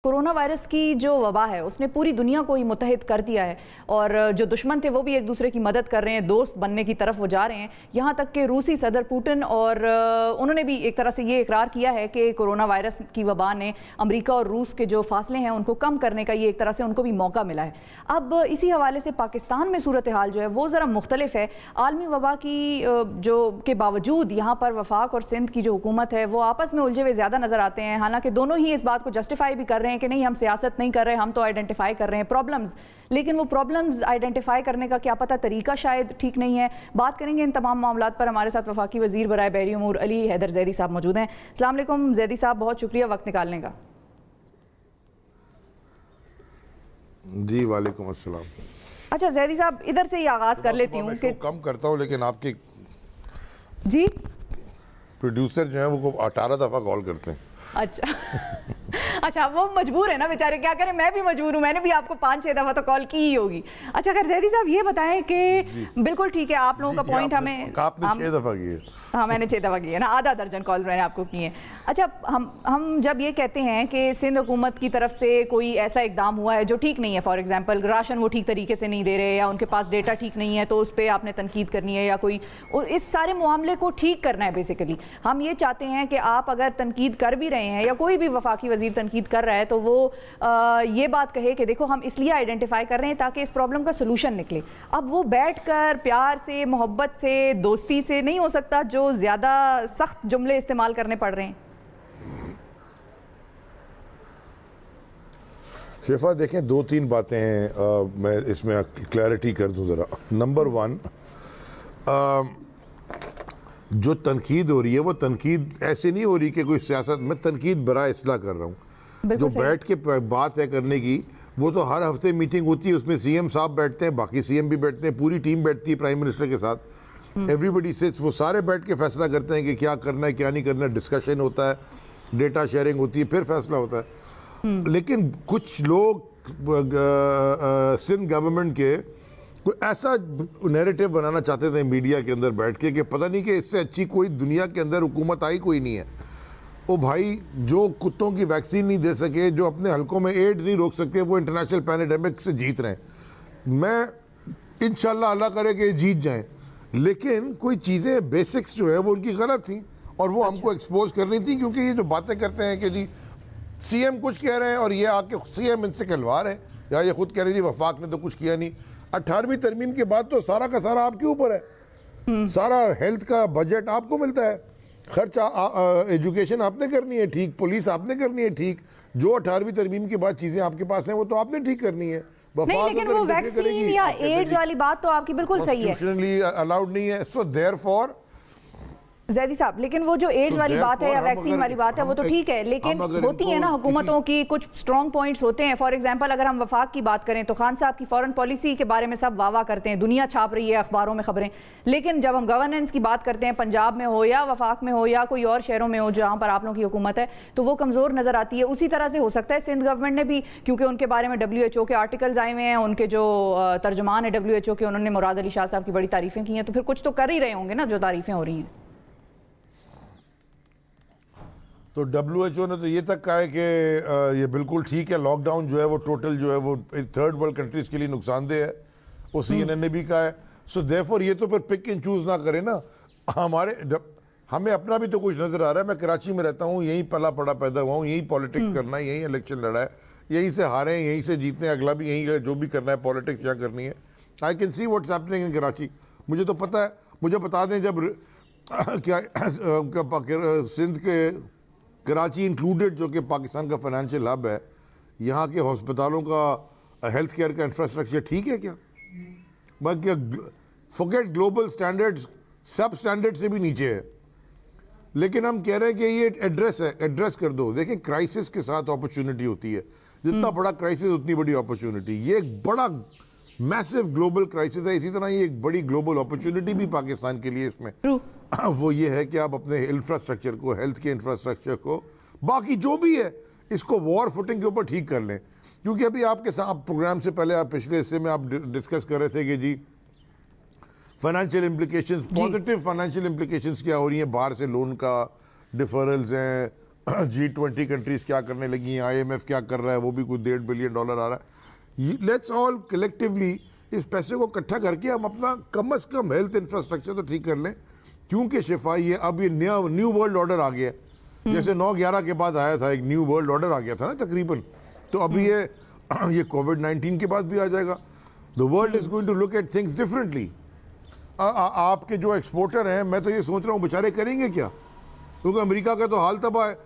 Corona virus की जो वबा है उसने पूरी दुनिया को ही मुत्तहिद कर दिया है और जो दुश्मन थे वो भी एक दूसरे की मदद कर रहे हैं, दोस्त बनने की तरफ वो जा रहे हैं। यहाँ तक कि रूसी सदर पुतिन और उन्होंने भी एक तरह से ये इकरार किया है कि कोरोना वायरस की वबा ने अमेरिका और रूस के जो फासले हैं उनको कम करने का ये एक तरह से उनको भी मौका मिला है। अब इसी हवाले से पाकिस्तान में सूरत हाल जो है वो ज़रा मुख्तलिफ है। आलमी वबा की जो के बावजूद यहाँ पर वफाक और सिंध की जो हुकूमत है वो आपस में उलझे हुए ज़्यादा नज़र आते हैं। हालांकि दोनों ही इस बात को जस्टिफाई भी कर रहे हैं कि नहीं, हम सियासत नहीं कर रहे, हम तो आइडेंटिफाई कर रहे हैं प्रॉब्लम्स, लेकिन वो प्रॉब्लम्स आइडेंटिफाई करने का क्या पता तरीका शायद ठीक नहीं है। बात करेंगे इन तमाम मामलात पर। हमारे साथ वफाकी वज़ीर बराए बहरी उमूर अली हैदर जैदी साहब मौजूद हैं। अस्सलाम वालेकुम जैदी साहब, बहुत शुक्रिया वक्त निकालने का। जी वालेकुम अस्सलाम। अच्छा जैदी साहब, इधर से ही आगाज़ कर लेती हूँ कि कम करता हूँ, लेकिन आपके जी प्रोड्यूसर जो है वो 18 दफ़ा कॉल करते हैं। अच्छा अच्छा, वो मजबूर है ना बेचारे, क्या करें, मैं भी मजबूर हूँ, मैंने भी आपको 5-6 दफ़ा तो कॉल की ही होगी। अच्छा खैर जैदी साहब ये बताएं कि बिल्कुल ठीक है आप लोगों का पॉइंट हमें आपने 6 दफ़ा की है। हाँ मैंने 6 दफ़ा की है ना, आधा दर्जन कॉल मैंने आपको की हैं। अच्छा हम जब ये कहते हैं कि सिंध हुकूमत की तरफ से कोई ऐसा इकदाम हुआ है जो ठीक नहीं है, फॉर एग्जांपल राशन वो ठीक तरीके से नहीं दे रहे या उनके पास डेटा ठीक नहीं है, तो उस पर आपने तनकीद करनी है या कोई इस सारे मामले को ठीक करना है। बेसिकली हम ये चाहते हैं कि आप अगर तनकीद कर भी रहे हैं या कोई भी वफाकी वजीर तनकीद कर रहा है तो वो ये बात कहे कि देखो हम इसलिए आइडेंटिफाई कर रहे हैं ताकि इस प्रॉब्लम का सोल्यूशन निकले। अब वो बैठकर प्यार से, मोहब्बत से, दोस्ती से नहीं हो सकता, जो ज़्यादा सख्त जुमले इस्तेमाल करने पड़ रहे हैं। शिफा देखें, 2-3 बातें हैं, मैं इसमें क्लैरिटी कर दूं ज़रा। नंबर 1, जो तनकीद हो रही है वो तनकीद ऐसे नहीं हो रही कि कोई सियासत में तनकीद बरा इसलाह कर रहा हूँ। जो बैठ के बात है करने की, वो तो हर हफ्ते मीटिंग होती है, उसमें सीएम साहब बैठते हैं, बाकी सीएम भी बैठते हैं, पूरी टीम बैठती है प्राइम मिनिस्टर के साथ। एवरीबडी सिट्स, वो सारे बैठ के फैसला करते हैं कि क्या करना है क्या नहीं करना है, डिस्कशन होता है, डेटा शेयरिंग होती है, फिर फैसला होता है। लेकिन कुछ लोग सिंध गवर्नमेंट के कोई ऐसा नैरेटिव बनाना चाहते थे मीडिया के अंदर बैठ के कि पता नहीं कि इससे अच्छी कोई दुनिया के अंदर हुकूमत आई कोई नहीं है। ओ भाई, जो कुत्तों की वैक्सीन नहीं दे सके, जो अपने हलकों में एड्स नहीं रोक सके, वो इंटरनेशनल पैंडेमिक से जीत रहे हैं। मैं इंशाल्लाह अल्लाह करे कि जीत जाएं, लेकिन कोई चीज़ें बेसिक्स जो है वो उनकी गलत थी और वो हमको एक्सपोज करनी थी। क्योंकि ये जो बातें करते हैं कि जी सीएम कुछ कह रहे हैं और ये आके सीएम इनसे खिलवाड़ है, या ये खुद कह रही थी वफाक ने तो कुछ किया नहीं। 18वीं तरमीम के बाद तो सारा का सारा आपके ऊपर है। सारा हेल्थ का बजट आपको मिलता है, खर्चा एजुकेशन आपने करनी है ठीक, पुलिस आपने करनी है ठीक, जो 18वीं तरमीम के बाद चीजें आपके पास हैं वो तो आपने ठीक करनी है। नहीं, लेकिन वो वैक्सीन या एड्स वाली बात तो आपकी बिल्कुल सही है, कॉन्स्टिट्यूशनली अलाउड नहीं है। सो देयरफॉर जैदी साहब, लेकिन वो जो एड्स वाली बात है या वैक्सीन वाली बात है वो तो ठीक है, लेकिन होती है ना हुकूमतों की कुछ स्ट्रॉन्ग पॉइंट्स होते हैं। फॉर एग्जांपल अगर हम वफाक की बात करें तो खान साहब की फॉरेन पॉलिसी के बारे में सब वाह करते हैं, दुनिया छाप रही है अखबारों में खबरें, लेकिन जब हम गवर्नेंस की बात करते हैं, पंजाब में हो या वफाक में हो या कोई और शहरों में हो जहाँ पर आप लोगों की हुकूमत है, तो वो कमज़ोर नज़र आती है। उसी तरह से हो सकता है सिंध गवर्नमेंट ने भी, क्योंकि उनके बारे में WHO के आर्टिकल्स आए हुए हैं, उनके जो तर्जमान है WHO के, उन्होंने मुराद अली शाह साहब की बड़ी तारीफ़ें की हैं, तो फिर कुछ तो कर ही रहे होंगे ना जो तारीफ़ें हो रही हैं। तो WHO ने तो ये तक कहा है कि ये बिल्कुल ठीक है, लॉकडाउन जो है वो टोटल जो है वो 3rd वर्ल्ड कंट्रीज के लिए नुकसानदेह है, वो CNN ने भी कहा है। सो देयरफॉर ये तो फिर पिक एंड चूज ना करें ना। हमें अपना भी तो कुछ नजर आ रहा है। मैं कराची में रहता हूँ, यहीं पला पड़ा पैदा हुआ हूँ, यहीं पॉलिटिक्स करना है, यहीं इलेक्शन लड़ा है, यहीं से हारे हैं, यहीं से जीतने, अगला भी यहीं जो भी करना है पॉलिटिक्स यहाँ करनी है। I can see what's happening in Karachi. मुझे तो पता है, मुझे बता दें जब क्या सिंध के कराची इंक्लूडेड जो कि पाकिस्तान का फाइनेंशियल हब है, यहाँ के हॉस्पिटलों का हेल्थ केयर का इंफ्रास्ट्रक्चर ठीक है क्या? मैं क्या फॉरगेट ग्लोबल स्टैंडर्ड्स, सब स्टैंडर्ड से भी नीचे है। लेकिन हम कह रहे हैं कि ये एड्रेस है, एड्रेस कर दो। देखें क्राइसिस के साथ अपॉर्चुनिटी होती है, जितना बड़ा क्राइसिस उतनी बड़ी अपॉर्चुनिटी। ये एक बड़ा मैसिव ग्लोबल क्राइसिस है, इसी तरह ये एक बड़ी ग्लोबल अपॉर्चुनिटी भी पाकिस्तान के लिए इसमें वो ये है कि आप अपने इंफ्रास्ट्रक्चर को, हेल्थ के इंफ्रास्ट्रक्चर को, बाकी जो भी है इसको वॉर फुटिंग के ऊपर ठीक कर लें। क्योंकि अभी आपके साथ प्रोग्राम से पहले आप पिछले हिस्से में आप डिस्कस कर रहे थे कि जी financial implications, positive financial implications क्या हो रही हैं, बाहर से लोन का डिफरल्स हैं, G20 कंट्रीज क्या करने लगी हैं, IMF क्या कर रहा है, वो भी कुछ $1.5 बिलियन आ रहा है। लेट्स ऑल कलेक्टिवली इस पैसे को इकट्ठा करके हम अपना कम से कम हेल्थ इंफ्रास्ट्रक्चर तो ठीक कर लें, क्योंकि शिफाई है। अब ये न्यू वर्ल्ड ऑर्डर आ गया है, जैसे 9/11 के बाद आया था एक न्यू वर्ल्ड ऑर्डर आ गया था ना तकरीबन, तो अभी ये कोविड-19 के बाद भी आ जाएगा। The world is going to look at things differently. आपके जो एक्सपोर्टर हैं, मैं तो ये सोच रहा हूँ बेचारे करेंगे क्या, क्योंकि अमेरिका का तो हाल तबाह है।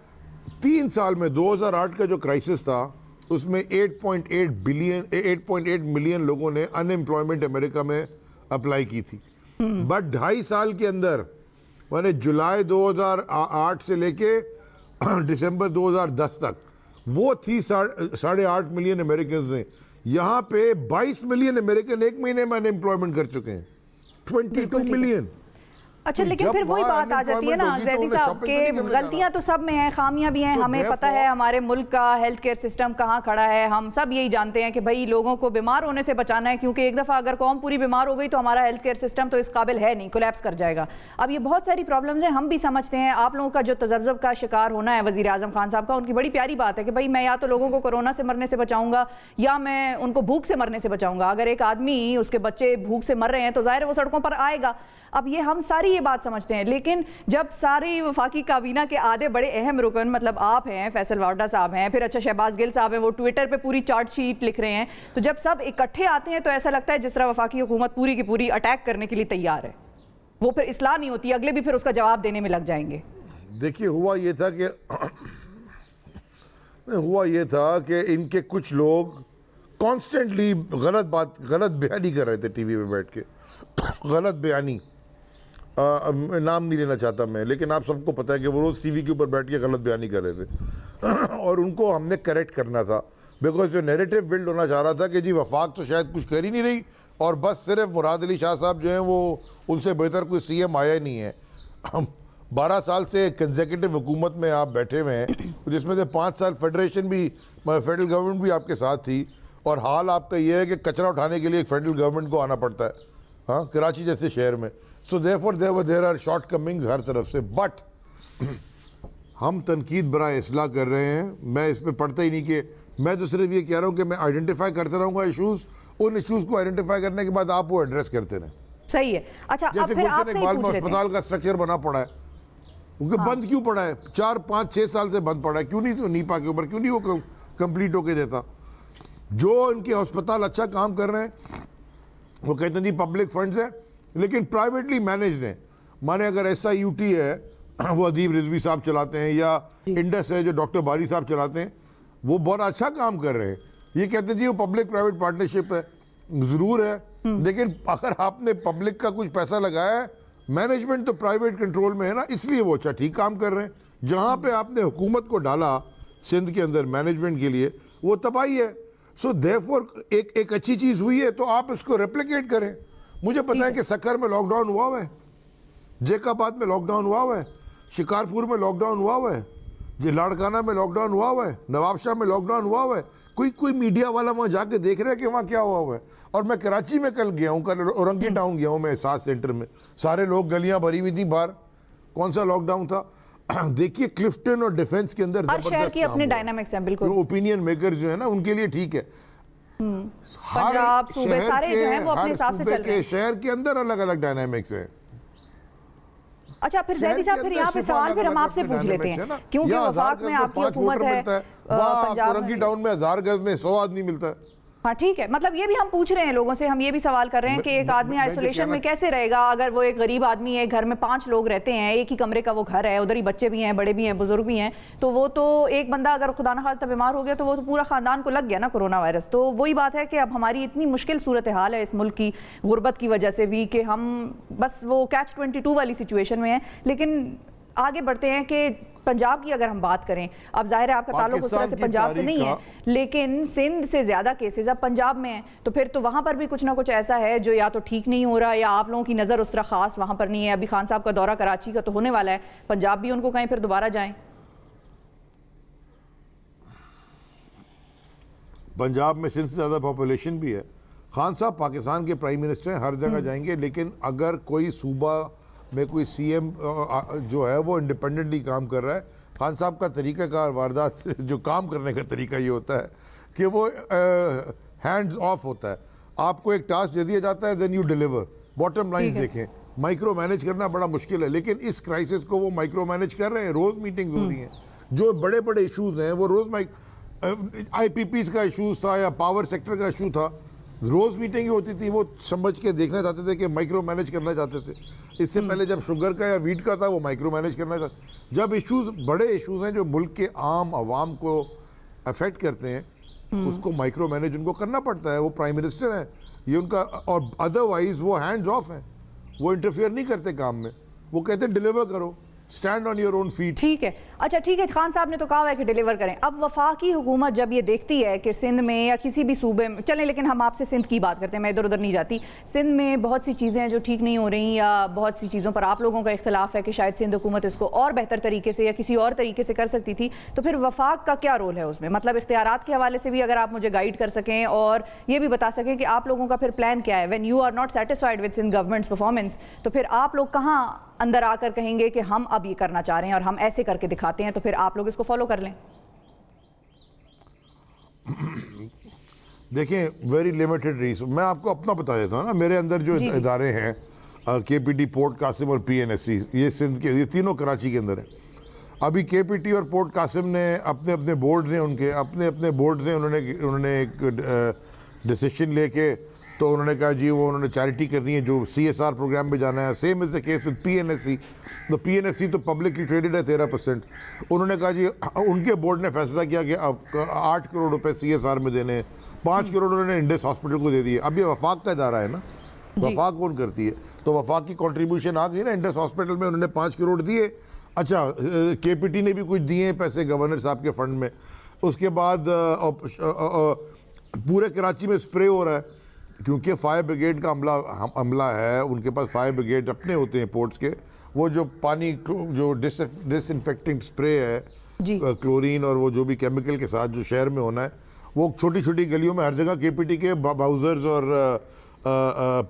3 साल में 2008 का जो क्राइसिस था उसमें 8.8 मिलियन लोगों ने अनएम्प्लॉयमेंट अमेरिका में अप्लाई की थी। बट 2.5 साल के अंदर, माने जुलाई 2008 से लेके दिसंबर 2010 तक, वो थी 8.5 मिलियन अमेरिकन ने। यहाँ पे 22 मिलियन अमेरिकन एक महीने में अनएम्प्लॉयमेंट कर चुके हैं, 22 मिलियन। अच्छा, लेकिन फिर वही बात आ जाती है ना जैदी साहब के गलतियां तो सब में हैं, खामियां भी हैं। हमें पता है हमारे मुल्क का हेल्थ केयर सिस्टम कहाँ खड़ा है। हम सब यही जानते हैं कि भाई लोगों को बीमार होने से बचाना है, क्योंकि एक दफ़ा अगर कौम पूरी बीमार हो गई तो हमारा हेल्थ केयर सिस्टम तो इस काबिल है नहीं, कोलैप्स कर जाएगा। अब ये बहुत सारी प्रॉब्लम्स हैं, हम भी समझते हैं। आप लोगों का जो तजर्जुब का शिकार होना है वज़ीर आज़म खान साहब का, उनकी बड़ी प्यारी बात है कि भाई मैं या तो लोगों को कोरोना से मरने से बचाऊंगा या मैं उनको भूख से मरने से बचाऊंगा। अगर एक आदमी, उसके बच्चे भूख से मर रहे हैं तो जाहिर है वो सड़कों पर आएगा। अब ये हम सारी ये बात समझते हैं, लेकिन जब सारी वफाकी काबीना के आधे बड़े अहम रुकन, मतलब आप हैं, फैसल वावडा साहब हैं, फिर अच्छा शहबाज गिल साहब हैं, वो ट्विटर पे पूरी चार्ट शीट लिख रहे हैं, तो जब सब इकट्ठे आते हैं तो ऐसा लगता है जिस तरह वफाकी हुकूमत पूरी की पूरी अटैक करने के लिए तैयार है। वो फिर इस्लाह नहीं होती, अगले भी फिर उसका जवाब देने में लग जाएंगे। देखिए, हुआ ये था कि इनके कुछ लोग कॉन्स्टेंटली गलत बयानी कर रहे थे टीवी पे बैठ के। गलत बयानी, नाम नहीं लेना चाहता मैं, लेकिन आप सबको पता है कि वो रोज़ टीवी के ऊपर बैठ के गलत बयानी कर रहे थे और उनको हमने करेक्ट करना था, बिकॉज जो नैरेटिव बिल्ड होना चाह रहा था कि जी वफाक तो शायद कुछ कर ही नहीं रही और बस सिर्फ मुराद अली शाह साहब जो हैं वो उनसे बेहतर कोई CM आया ही नहीं है। हम 12 साल से कंसेक्यूटिव हुकूमत में आप बैठे हुए हैं, जिसमें से 5 साल फेडरेशन भी, फेडरल गवर्नमेंट भी आपके साथ थी, और हाल आपका ये है कि कचरा उठाने के लिए फेडरल गवर्नमेंट को आना पड़ता है, हाँ, कराची जैसे शहर में। सो देयर आर शॉर्ट कमिंग्स हर तरफ से, बट हम तनकीद बराए इस्लाह कर रहे हैं। मैं इस पर पढ़ता ही नहीं, कि मैं तो सिर्फ ये कह रहा हूँ कि मैं आइडेंटिफाई करता रहूँगा इशूज़, उन इशूज़ को आइडेंटिफाई करने के बाद आप वो एड्रेस करते रहें। सही है। अच्छा, जैसे गुलशन इकबाल में अस्पताल का स्ट्रक्चर बना पड़ा है, उनके बंद क्यों पड़ा है? 4, 5, 6 साल से बंद पड़ा है, क्यों नहीं? तो नीपा के ऊपर क्यों नहीं वो कंप्लीट होके देता? जो इनके अस्पताल अच्छा काम कर रहे हैं वो कहते हैं जी पब्लिक फंड्स है, लेकिन प्राइवेटली मैनेज्ड है। माने अगर SIUT है वो अदीब रिजवी साहब चलाते हैं, या इंडस है जो डॉक्टर बारी साहब चलाते हैं, वो बहुत अच्छा काम कर रहे हैं। ये कहते हैं जी वो पब्लिक प्राइवेट पार्टनरशिप है, ज़रूर है, लेकिन अगर आपने पब्लिक का कुछ पैसा लगाया है, मैनेजमेंट तो प्राइवेट कंट्रोल में है ना, इसलिए वो अच्छा ठीक काम कर रहे हैं। जहाँ पे आपने हुकूमत को डाला सिंध के अंदर मैनेजमेंट के लिए, वो तबाही है। सो देयरफॉर एक अच्छी चीज़ हुई है तो आप इसको रेप्लिकेट करें। मुझे पता है कि सक्कर में लॉकडाउन हुआ हुआ है, जेकाबाद में लॉकडाउन हुआ हुआ है, शिकारपुर में लॉकडाउन हुआ हुआ है, जी लाड़काना में लॉकडाउन हुआ हुआ है, नवाबशाह में लॉकडाउन हुआ हुआ है। कोई मीडिया वाला वहाँ जाके देख रहे हैं कि वहाँ क्या हुआ हुआ है? और मैं कराची में कल गया हूँ, कल औरंगी टाउन गया हूँ मैं, एहसास सेंटर में सारे लोग, गलियाँ भरी हुई थी बाहर। कौन सा लॉकडाउन था? देखिए क्लिफ्टन और डिफेंस के अंदर जबरदस्त अपने डायनामिक्स हैं, बिल्कुल। ओपिनियन मेकर जो है ना, उनके लिए ठीक है। पंजाब सूबे सारे जो हैं वो अपने हिसाब से चल रहे हैं। शहर के अंदर अलग अलग डायनामिक्स है। अच्छा, फिर जैदी साहब, फिर यहाँ पे सवाल फिर हम आपसे पूछ लेते हैं, क्योंकि वफाक में आपकी हुकूमत है, औरंगी टाउन में 1000 गज में 100 आदमी मिलता है। हाँ ठीक है, मतलब ये भी हम पूछ रहे हैं लोगों से, हम ये भी सवाल कर रहे हैं कि एक आदमी आइसोलेशन में कैसे रहेगा? अगर वो एक गरीब आदमी है, घर में 5 लोग रहते हैं, एक ही कमरे का वो घर है, उधर ही बच्चे भी हैं, बड़े भी हैं, बुजुर्ग भी हैं, तो वो तो एक बंदा अगर खुदा न खास्ता बीमार हो गया तो वो तो पूरा खानदान को लग गया ना कोरोना वायरस। तो वही बात है कि अब हमारी इतनी मुश्किल सूरत हाल है इस मुल्क की गुर्बत की वजह से भी, कि हम बस वो catch-22 वाली सिचुएशन में हैं। लेकिन आगे बढ़ते हैं कि पंजाब की अगर हम बात करें, अब जाहिर है आपका ताल्लुक उस तरह से पंजाब से नहीं है, लेकिन सिंध से ज़्यादा केसेस अब पंजाब में हैं, तो फिर तो वहाँ पर भी कुछ ना कुछ ऐसा है जो या तो ठीक नहीं हो रहा, या आप लोगों की नज़र उस तरह ख़ास वहाँ पर नहीं है। अभी खान साहब का दौरा कराची का तो होने वाला है, पंजाब भी उनको कहीं फिर दोबारा जाएं? पंजाब में सिंध से ज़्यादा पॉपुलेशन भी है। खान साहब पाकिस्तान के प्राइम मिनिस्टर हैं, हर जगह जाएंगे, लेकिन अगर कोई सूबा में कोई CM जो है वो इंडिपेंडेंटली काम कर रहा है, खान साहब का तरीक़ाकार वारदात जो काम करने का तरीका ये होता है कि वो हैंड्स ऑफ होता है। आपको एक टास्क दे दिया जाता है, then you deliver. Bottom line देखें, माइक्रो मैनेज करना बड़ा मुश्किल है, लेकिन इस क्राइसिस को वो माइक्रो मैनेज कर रहे हैं। रोज़ मीटिंग्स हो रही हैं, जो बड़े बड़े इश्यूज हैं वो रोज़ IPPs का इशूज़ था या पावर सेक्टर का इशू था, रोज़ मीटिंग होती थी। वो समझ के देखना चाहते थे कि माइक्रो मैनेज करना चाहते थे। इससे पहले जब शुगर का या वीट का था वो माइक्रो मैनेज करना था। जब इश्यूज बड़े इश्यूज हैं जो मुल्क के आम आवाम को अफेक्ट करते हैं, उसको माइक्रो मैनेज उनको करना पड़ता है। वो प्राइम मिनिस्टर हैं, ये उनका, और अदरवाइज वो हैंड्स ऑफ हैं, वो इंटरफेयर नहीं करते काम में। वो कहते हैं डिलीवर करो, stand on your own feet. ठीक है, अच्छा ठीक है, खान साहब ने तो कहा है कि डिलीवर करें। अब वफाकी हुकूमत जब ये देखती है कि सिंध में या किसी भी सूबे में, चलें लेकिन हम आपसे सिंध की बात करते हैं, मैं इधर उधर नहीं जाती, सिंध में बहुत सी चीज़ें हैं जो ठीक नहीं हो रही, या बहुत सी चीज़ों पर आप लोगों का इख्तलाफ है कि शायद सिंध हुकूमत इसको और बेहतर तरीके से या किसी और तरीके से कर सकती थी, तो फिर वफाक का क्या रोल है उसमें? मतलब इख्तियारात के हवाले से भी अगर आप मुझे गाइड कर सकें और ये भी बता सकें कि आप लोगों का फिर प्लान क्या है। When you are not satisfied with Sindh government's performance, तो फिर आप लोग कहाँ अंदर आकर कहेंगे कि हम अब ये करना चाह रहे हैं और हम ऐसे करके दिखाते हैं, तो फिर आप लोग इसको फॉलो कर लें? देखें, वेरी लिमिटेड रीस, मैं आपको अपना बता देता हूँ ना। मेरे अंदर जो इदारे हैं, KPT, पोर्ट कासिम और PNSC, ये सिंध के, ये तीनों कराची के अंदर है। अभी KPT और पोर्ट कासिम ने अपने अपने बोर्ड्स हैं, उनके अपने अपने बोर्ड्स हैं, उन्होंने एक डिसीजन लेके तो उन्होंने कहा जी वो उन्होंने चैरिटी करनी है, जो CSR प्रोग्राम में जाना है। Same is the case with PNSC। तो PNSC तो पब्लिकली ट्रेडेड है 13%। उन्होंने कहा जी, उनके बोर्ड ने फैसला किया कि अब 8 करोड़ रुपए CSR में देने हैं, 5 करोड़ उन्होंने इंडस हॉस्पिटल को दे दिए। अब ये वफाक का इदारा है ना, वफाक कौन करती है, तो वफाक की कॉन्ट्रीब्यूशन आ गई ना। इंडस हॉस्पिटल में उन्होंने 5 करोड़ दिए। अच्छा, KPT ने भी कुछ दिए पैसे गवर्नर साहब के फंड में। उसके बाद पूरे कराची में स्प्रे हो रहा है, क्योंकि फायर ब्रिगेड का अमला है, उनके पास फायर ब्रिगेड अपने होते हैं पोर्ट्स के। वो जो पानी, जो डिसइंफेक्टिंग स्प्रे है, क्लोरीन और वो जो भी केमिकल के साथ जो शहर में होना है, वो छोटी छोटी गलियों में हर जगह KPT के बाउजर्स और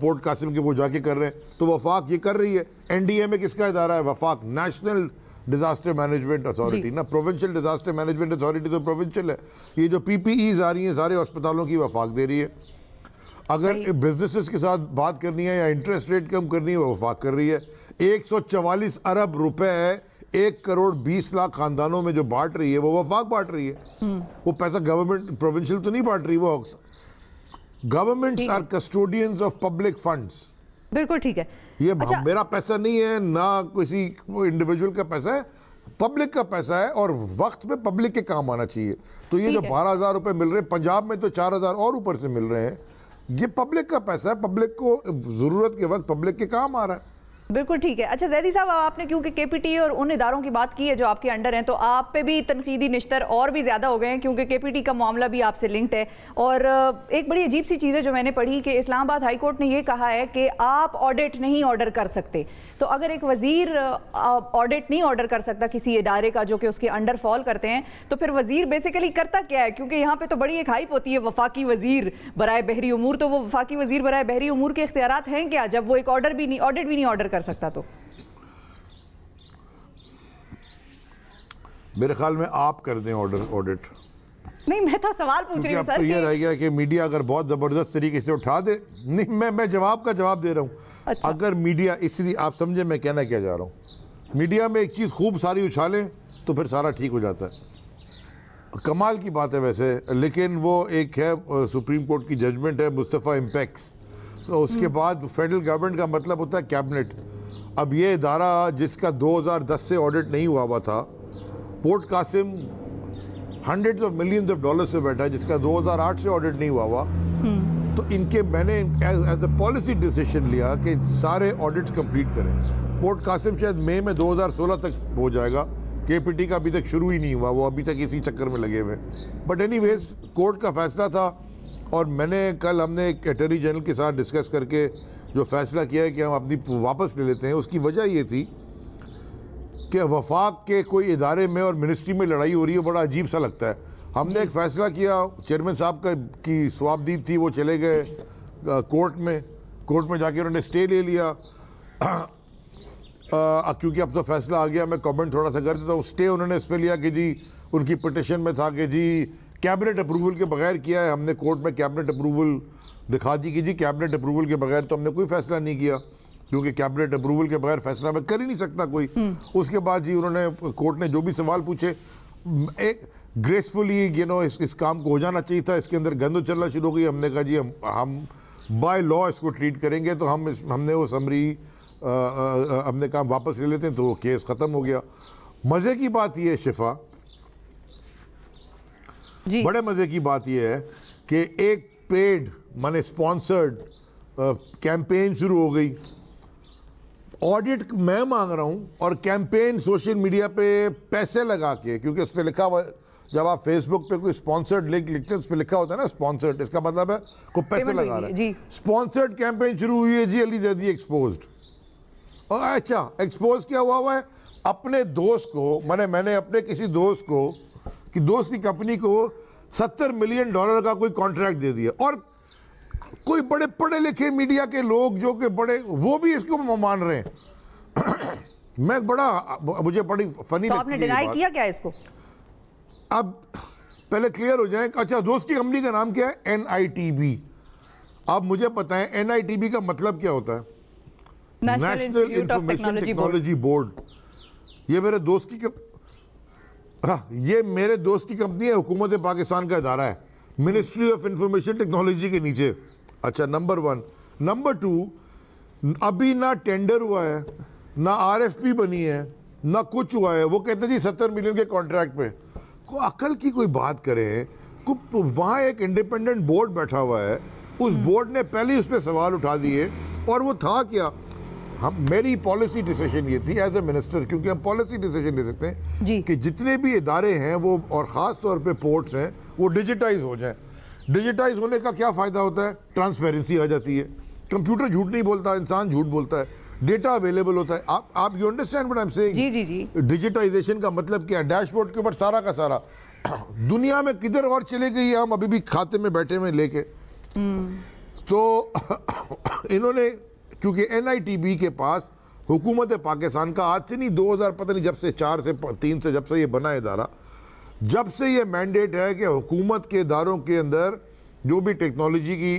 पोर्ट कासिम के वो जाके कर रहे हैं। तो वफाक ये कर रही है। NDA में किसका इदारा है? वफाक, नेशनल डिजास्टर मैनेजमेंट अथॉरिटी ना, प्रोविंशियल डिजास्टर मैनेजमेंट अथॉरिटी तो प्रोविंशियल है। ये जो PPEs आ रही हैं सारे अस्पतालों की, वफाक दे रही है। अगर बिजनेसेस के साथ बात करनी है या इंटरेस्ट रेट कम करनी है, वो वफाक कर रही है। 144 अरब रुपए 1 करोड़ 20 लाख खानदानों में जो बांट रही है, वो वफाक बांट रही है। वो पैसा गवर्नमेंट प्रोविंशियल तो नहीं बांट रही, वो governments are custodians of public funds. बिल्कुल ठीक है। ये मेरा पैसा नहीं है ना, किसी इंडिविजुअल का पैसा है, पब्लिक का पैसा है, और वक्त में पब्लिक के काम आना चाहिए। तो ये जो 12,000 रुपए मिल रहे हैं, पंजाब में तो 4,000 और ऊपर से मिल रहे हैं, ये पब्लिक का पैसा है, पब्लिक को जरूरत के वक्त पब्लिक के काम आ रहा है। बिल्कुल ठीक है। अच्छा जैदी साहब, आपने क्योंकि KPT और उन इदारों की बात की है जो आपके अंडर हैं, तो आप पे भी तनकीदी निश्तर और भी ज़्यादा हो गए हैं, क्योंकि KPT का मामला भी आपसे लिंक्ड है। और एक बड़ी अजीब सी चीज़ है जो मैंने पढ़ी कि इस्लामाबाद हाई कोर्ट ने ये कहा है कि आप ऑडिट नहीं ऑर्डर कर सकते। तो अगर एक वज़ीर ऑडिट नहीं ऑर्डर कर सकता किसी इदारे का जो कि उसके अंडर फॉल करते हैं, तो फिर वज़ीर बेसिकली करता क्या है? क्योंकि यहाँ पे तो बड़ी एक हाइप होती है वफाकी वज़ीर बराए बहरी उमूर, तो वो वफाकी वज़ीर बराए बहरी उमूर के इख्तियारात हैं क्या जब वो एक ऑडिट भी नहीं ऑर्डर कर सकता? तो मेरे ख्याल में आप कर दें ऑडिट। नहीं, मैं तो सवाल पूछ रही हूं सर। तो ये रह गया कि मीडिया अगर बहुत जबरदस्त तरीके से उठा दे, नहीं मैं जवाब का जवाब दे रहा हूं। अच्छा। अगर मीडिया, इसलिए आप समझे मैं कहना क्या जा रहा हूं, मीडिया में एक चीज खूब सारी उछालें तो फिर सारा ठीक हो जाता है। कमाल की बात है वैसे, लेकिन वो एक है सुप्रीम कोर्ट की जजमेंट है मुस्तफ़ा इम्पैक्स, तो उसके बाद फेडरल गवर्नमेंट का मतलब होता है कैबिनेट। अब ये इदारा जिसका 2010 से ऑडिट नहीं हुआ था, port Qasim hundreds of millions of dollars से बैठा है, जिसका 2008 से ऑडिट नहीं हुआ। तो इनके मैंने एज अ पॉलिसी डिसीजन लिया कि सारे ऑडिट्स कंप्लीट करें। पोर्ट कासिम शायद मई में 2016 तक हो जाएगा, KPT का अभी तक शुरू ही नहीं हुआ, वो अभी तक इसी चक्कर में लगे हुए। बट एनीवेज कोर्ट का फैसला था, और मैंने कल हमने एक अटॉर्नी जनरल के साथ डिस्कस करके जो फैसला किया है कि हम अपनी वापस ले लेते हैं। उसकी वजह ये थी कि वफाक के कोई इदारे में और मिनिस्ट्री में लड़ाई हो रही है, बड़ा अजीब सा लगता है। हमने एक फ़ैसला किया, चेयरमैन साहब की स्वाबदीद थी, वो चले गए कोर्ट में जाके उन्होंने स्टे ले लिया। क्योंकि अब तो फैसला आ गया, मैं कमेंट थोड़ा सा कर देता हूँ। स्टे उन्होंने इस पे लिया कि जी उनकी पिटिशन में था कि जी कैबिनेट अप्रूवल के बगैर किया है, हमने कोर्ट में कैबिनेट अप्रूवल दिखा दी कि जी कैबिनेट अप्रूवल के बगैर तो हमने कोई फैसला नहीं किया, क्योंकि कैबिनेट अप्रूवल के बगैर फैसला मैं कर ही नहीं सकता कोई। उसके बाद जी उन्होंने कोर्ट ने जो भी सवाल पूछे, एक ग्रेसफुली इस काम को हो जाना चाहिए था, इसके अंदर गंद चलना शुरू हो गई। हमने कहा जी हम बाय लॉ इसको ट्रीट करेंगे, तो हमने वो समरी हमने कहा वापस ले लेते हैं, तो वो केस ख़त्म हो गया। मज़े की बात यह है शिफा, बड़े मज़े की बात यह है कि एक पेड माने स्पॉन्सर्ड कैंपेन शुरू हो गई। ऑडिट मैं मांग रहा हूं और कैंपेन सोशल मीडिया पे पैसे लगा के, क्योंकि उस पर लिखा हुआ, जब आप फेसबुक पे कोई स्पॉन्सर्ड लिंक लिखते हैं उस पर लिखा होता है ना स्पॉन्सर्ड, इसका मतलब है को पैसे लगा रहा है। स्पॉन्सर्ड कैंपेन शुरू हुई है जी, अली जैदी एक्सपोज्ड। और अच्छा एक्सपोज क्या हुआ है, अपने दोस्त को मैंने अपने किसी दोस्त को कि दोस्त की कंपनी को $70 मिलियन का कोई कॉन्ट्रैक्ट दे दिया, और कोई बड़े पढ़े लिखे मीडिया के लोग जो कि बड़े, वो भी इसको मान रहे हैं। मुझे बड़ी फनी तो आपने डिनाई किया क्या इसको? अब पहले क्लियर हो जाए। अच्छा, दोस्त की कंपनी का नाम क्या है? NITB। अब मुझे पता है NITB का मतलब क्या होता है, नेशनल इंफॉर्मेशन टेक्नोलॉजी बोर्ड। ये मेरे दोस्त की कंपनी है, हुकूमत पाकिस्तान का इदारा है, मिनिस्ट्री ऑफ इंफॉर्मेशन टेक्नोलॉजी के नीचे। अच्छा, नंबर 1। नंबर 2, अभी ना टेंडर हुआ है, ना RFP बनी है, ना कुछ हुआ है। वो कहते हैं जी 70 मिलियन के कॉन्ट्रैक्ट पे। को अकल की कोई बात करें, वहाँ एक इंडिपेंडेंट बोर्ड बैठा हुआ है, उस बोर्ड ने पहले उस पर सवाल उठा दिए, और वो था क्या, मेरी पॉलिसी डिसीजन ये थी एज ए मिनिस्टर, क्योंकि हम पॉलिसी डिसीजन ले सकते हैं कि जितने भी इदारे हैं वो, और ख़ास तौर पे पोर्ट्स हैं, वो डिजिटाइज हो जाएं। डिजिटाइज होने का क्या फ़ायदा होता है? ट्रांसपेरेंसी आ जाती है, कंप्यूटर झूठ नहीं बोलता, इंसान झूठ बोलता है, डेटा अवेलेबल होता है। आप you understand what I am saying? जी। डिजिटाइजेशन का मतलब क्या है? डैशबोर्ड के ऊपर सारा का सारा दुनिया में किधर और चले गई है, हम अभी भी खाते में बैठे हुए लेके। तो इन्होंने, क्योंकि NITB के पास हुकूमत पाकिस्तान का आज से नहीं, 2000 पता नहीं जब से 4 से 3 से जब से ये बना इदारा, जब से ये मैंडेट है कि हुकूमत के इदारों के अंदर जो भी टेक्नोलॉजी की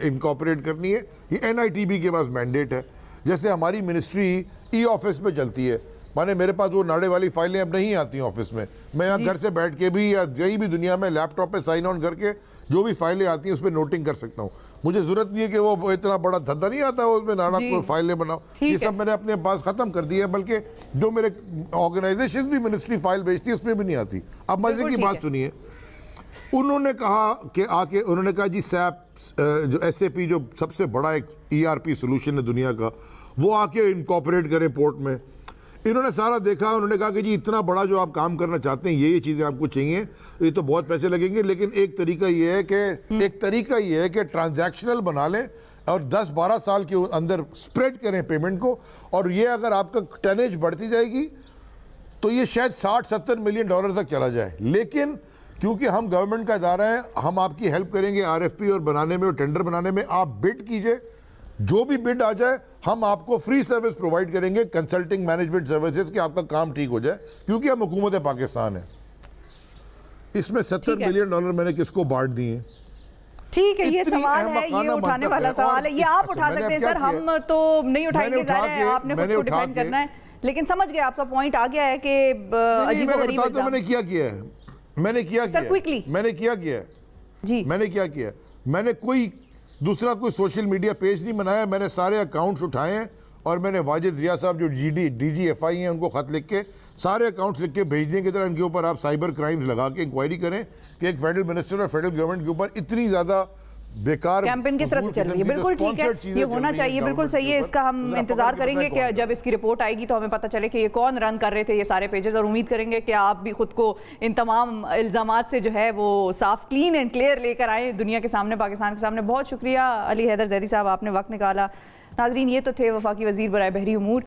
इनकॉर्पोरेट करनी है, ये NITB के पास मैंडेट है। जैसे हमारी मिनिस्ट्री E-ऑफिस पे चलती है, माने मेरे पास वो नाड़े वाली फाइलें अब नहीं आती ऑफिस में, मैं यहाँ घर से बैठ के भी या कहीं भी दुनिया में लैपटॉप पे साइन ऑन करके जो भी फाइलें आती हैं उस पर नोटिंग कर सकता हूँ। मुझे जरूरत नहीं है कि वो इतना बड़ा धंधा नहीं आता है उसमें नाना को फाइलें बनाओ, ये सब मैंने अपने पास खत्म कर दिया है। बल्कि जो मेरे ऑर्गेनाइजेशन भी मिनिस्ट्री फाइल भेजती है उसमें भी नहीं आती। अब मजे की बात सुनिए, उन्होंने कहा कि आके उन्होंने कहा जी SAP जो SAP जो सबसे बड़ा एक ERP सोल्यूशन है दुनिया का, वो आके इनकॉर्पोरेट करें पोर्ट में। इन्होंने सारा देखा, उन्होंने कहा कि जी इतना बड़ा जो आप काम करना चाहते हैं, ये चीज़ें आपको चाहिए, ये तो बहुत पैसे लगेंगे, लेकिन एक तरीका ये है कि ट्रांजैक्शनल बना लें और 10-12 साल के अंदर स्प्रेड करें पेमेंट को, और ये अगर आपका टनेज बढ़ती जाएगी तो ये शायद 60-70 मिलियन डॉलर तक चला जाए। लेकिन क्योंकि हम गवर्नमेंट का इदारा है, हम आपकी हेल्प करेंगे RFP और बनाने में और टेंडर बनाने में। आप बिड कीजिए, जो भी बिड आ जाए हम आपको फ्री सर्विस प्रोवाइड करेंगे, कंसल्टिंग मैनेजमेंट सर्विसेज, कि आपका काम ठीक हो जाए, क्योंकि हम हुकूमत पाकिस्तान है। इसमें 70 मिलियन डॉलर मैंने किसको बांट दिए? ठीक है, ये सवाल है, ये उठाने वाला सवाल है, ये आप उठा सकते हैं सर, हम तो नहीं उठाएंगे, आपने खुद को डिफेंड करना है। लेकिन समझ गए, आपका पॉइंट आ गया है कि मैंने क्या किया है, मैंने क्या किया, मैंने कोई दूसरा कोई सोशल मीडिया पेज नहीं बनाया, मैंने सारे अकाउंट्स उठाए हैं और मैंने वाजिद जिया साहब जो DGFI हैं उनको खत लिख के सारे अकाउंट्स लिख के भेज दें कि तरह इनके ऊपर आप साइबर क्राइम्स लगा के इंक्वायरी करें कि एक फेडरल मिनिस्टर और फेडरल गवर्नमेंट के ऊपर इतनी ज़्यादा बेकार कैंपेन किस तरह से चल रही है। बिल्कुल ठीक है, ये होना चाहिए, बिल्कुल सही है। इसका हम इंतजार करेंगे कि जब इसकी रिपोर्ट आएगी तो हमें पता चले कि ये कौन रन कर रहे थे ये सारे पेजेस, और उम्मीद करेंगे कि आप भी खुद को इन तमाम इल्जामात से जो है वो साफ, क्लीन एंड क्लियर लेकर आए दुनिया के सामने, पाकिस्तान के सामने। बहुत शुक्रिया अली हैदर जैदी साहब, आपने वक्त निकाला। नाजरीन, ये तो थे वफाकी वजीर बराए बहरी उमूर